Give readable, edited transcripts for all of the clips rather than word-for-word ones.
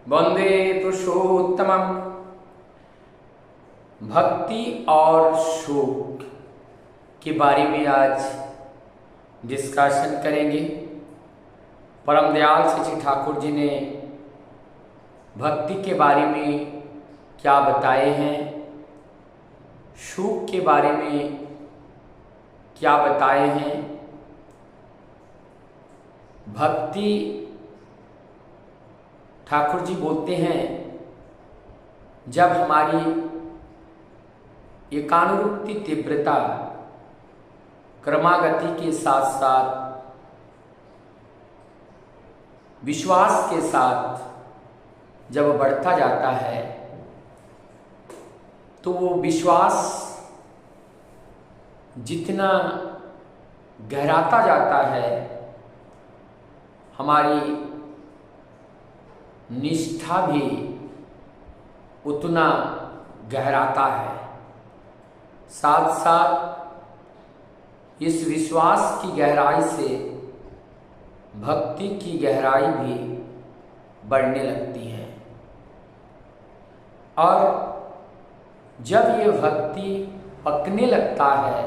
वंदे पुरुषोत्तमम्। भक्ति और शोक के बारे में आज डिस्कशन करेंगे। परम दयाल श्री ठाकुर जी ने भक्ति के बारे में क्या बताए हैं, शोक के बारे में क्या बताए हैं। भक्ति ठाकुर जी बोलते हैं, जब हमारी एकानुरुक्ति तीव्रता क्रमागति के साथ साथ विश्वास के साथ जब बढ़ता जाता है, तो वो विश्वास जितना गहराता जाता है, हमारी निष्ठा भी उतना गहराता है। साथ साथ इस विश्वास की गहराई से भक्ति की गहराई भी बढ़ने लगती है। और जब ये भक्ति पकने लगता है,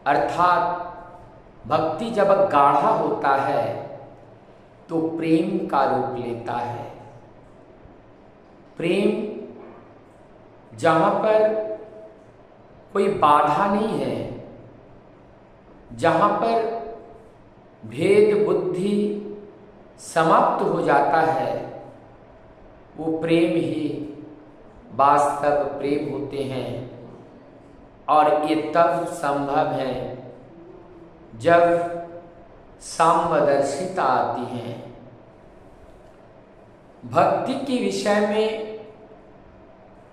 अर्थात भक्ति जब गाढ़ा होता है, तो प्रेम का रूप लेता है। प्रेम जहाँ पर कोई बाधा नहीं है, जहाँ पर भेद बुद्धि समाप्त हो जाता है, वो प्रेम ही वास्तव प्रेम होते हैं। और ये तब संभव है जब साम्यदर्शिता आती है। भक्ति के विषय में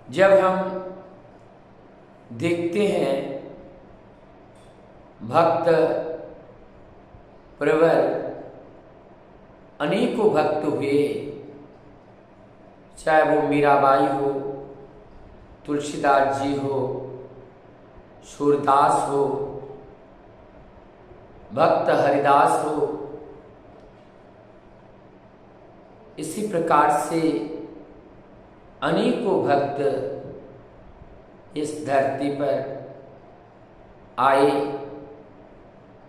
जब हम देखते हैं, भक्त प्रवर अनेकों भक्त हुए, चाहे वो मीराबाई हो, तुलसीदास जी हो, सूरदास हो, भक्त हरिदास हो। इसी प्रकार से अनेकों भक्त इस धरती पर आए।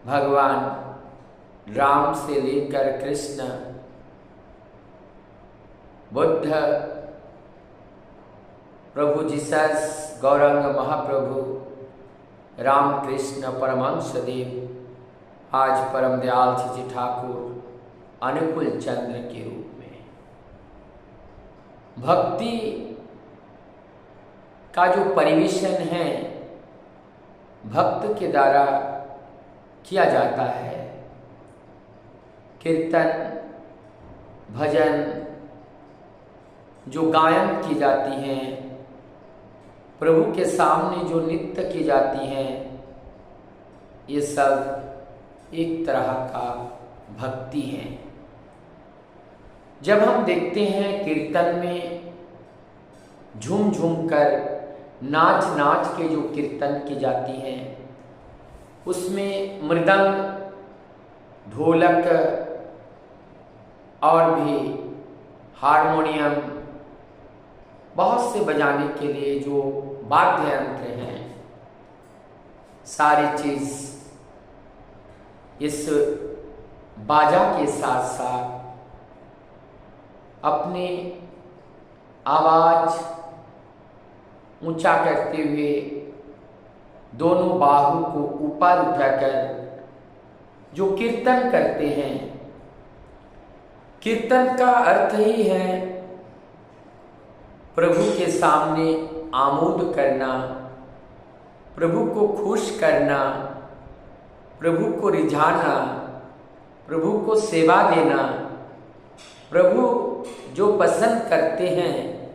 भगवान राम से लेकर कृष्ण, बुद्ध, प्रभु जीसस, गौरांग महाप्रभु, रामकृष्ण परमहंसदेव, आज परम दयाल श्री ठाकुर अनुकूल चंद्र के रूप में। भक्ति का जो परिवेशन है, भक्त के द्वारा किया जाता है। कीर्तन, भजन जो गायन की जाती हैं, प्रभु के सामने जो नृत्य की जाती हैं, ये सब एक तरह का भक्ति है। जब हम देखते हैं कीर्तन में झूम झूम कर, नाच नाच के जो कीर्तन की जाती हैं, उसमें मृदंग, ढोलक और भी हारमोनियम, बहुत से बजाने के लिए जो वाद्य यंत्र हैं, सारी चीज इस बाजा के साथ साथ अपने आवाज ऊंचा करते हुए दोनों बाहु को ऊपर उठाकर जो कीर्तन करते हैं, कीर्तन का अर्थ ही है प्रभु के सामने आमोद करना, प्रभु को खुश करना, प्रभु को रिझाना, प्रभु को सेवा देना। प्रभु जो पसंद करते हैं,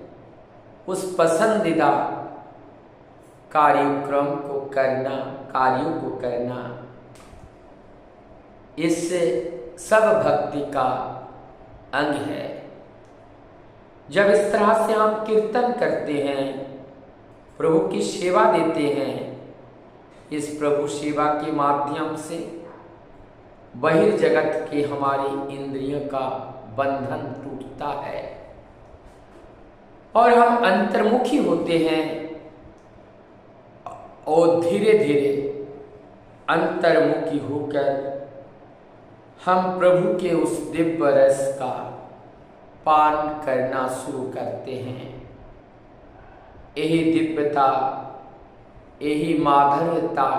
उस पसंदीदा कार्यक्रम को करना, कार्यों को करना, इससे सब भक्ति का अंग है। जब इस तरह से हम कीर्तन करते हैं, प्रभु की सेवा देते हैं, इस प्रभु सेवा के माध्यम से बहिर्जगत के हमारी इंद्रियों का बंधन टूटता है और हम अंतर्मुखी होते हैं और धीरे धीरे अंतर्मुखी होकर हम प्रभु के उस दिव्य रस का पान करना शुरू करते हैं। यही दिव्यता, यही माधुर्यता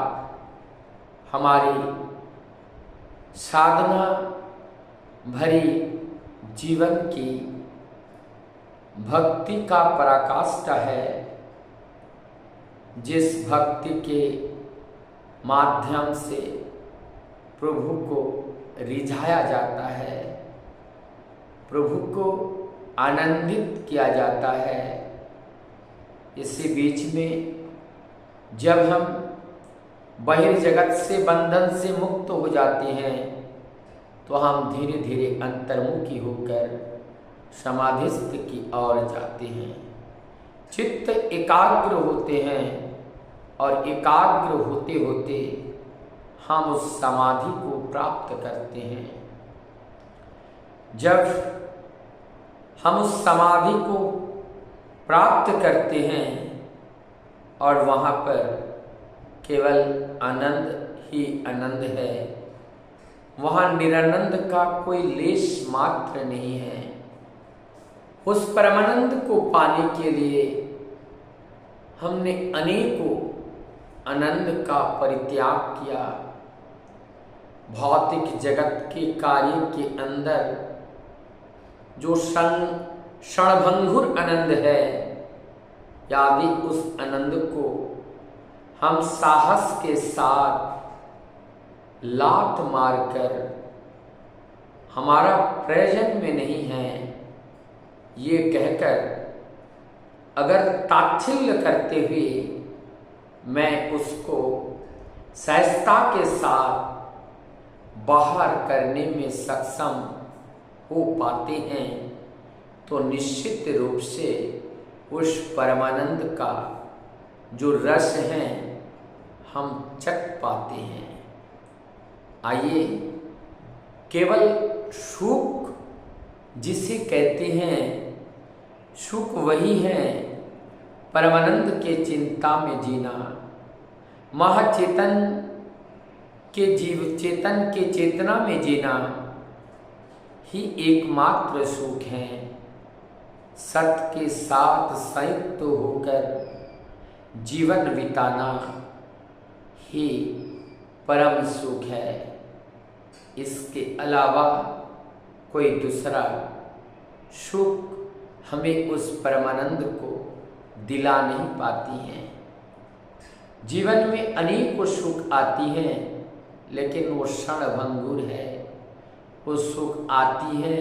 हमारी साधना भरी जीवन की भक्ति का पराकाष्ठा है, जिस भक्ति के माध्यम से प्रभु को रिझाया जाता है, प्रभु को आनंदित किया जाता है। इसी बीच में जब हम बहिर्जगत से बंधन से मुक्त हो जाते हैं तो हम धीरे धीरे अंतर्मुखी होकर समाधिस्थ की ओर जाते हैं। चित्त एकाग्र होते हैं और एकाग्र होते होते हम उस समाधि को प्राप्त करते हैं। जब हम उस समाधि को प्राप्त करते हैं और वहाँ पर केवल आनंद ही आनंद है, वहाँ निरानंद का कोई लेश मात्र नहीं है। उस परमानंद को पाने के लिए हमने अनेकों आनंद का परित्याग किया। भौतिक जगत के कार्य के अंदर जो क्षणभंगुर आनंद है, यदि उस आनंद को हम साहस के साथ लात मारकर हमारा प्रयोजन में नहीं है ये कहकर अगर ताच्छल्य करते हुए मैं उसको सहजता के साथ बाहर करने में सक्षम हो पाते हैं तो निश्चित रूप से उस परमानंद का जो रस है हम चख पाते हैं। आइए, केवल सुख जिसे कहते हैं, सुख वही है परमानंद के चिंता में जीना, महाचेतन के जीव चेतन के चेतना में जीना ही एकमात्र सुख है। सत्य के साथ संयुक्त होकर जीवन बिताना ही परम सुख है। इसके अलावा कोई दूसरा सुख हमें उस परमानंद को दिला नहीं पाती हैं। जीवन में अनेकों सुख आती हैं लेकिन वो क्षणभंगुर है। वो सुख आती है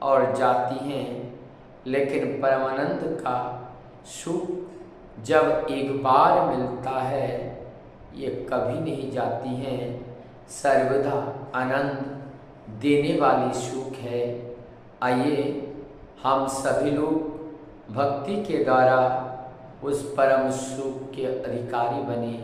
और जाती हैं, लेकिन परमानंद का सुख जब एक बार मिलता है ये कभी नहीं जाती हैं, सर्वदा आनंद देने वाली सुख है। आइए हम सभी लोग भक्ति के द्वारा उस परम सुख के अधिकारी बने।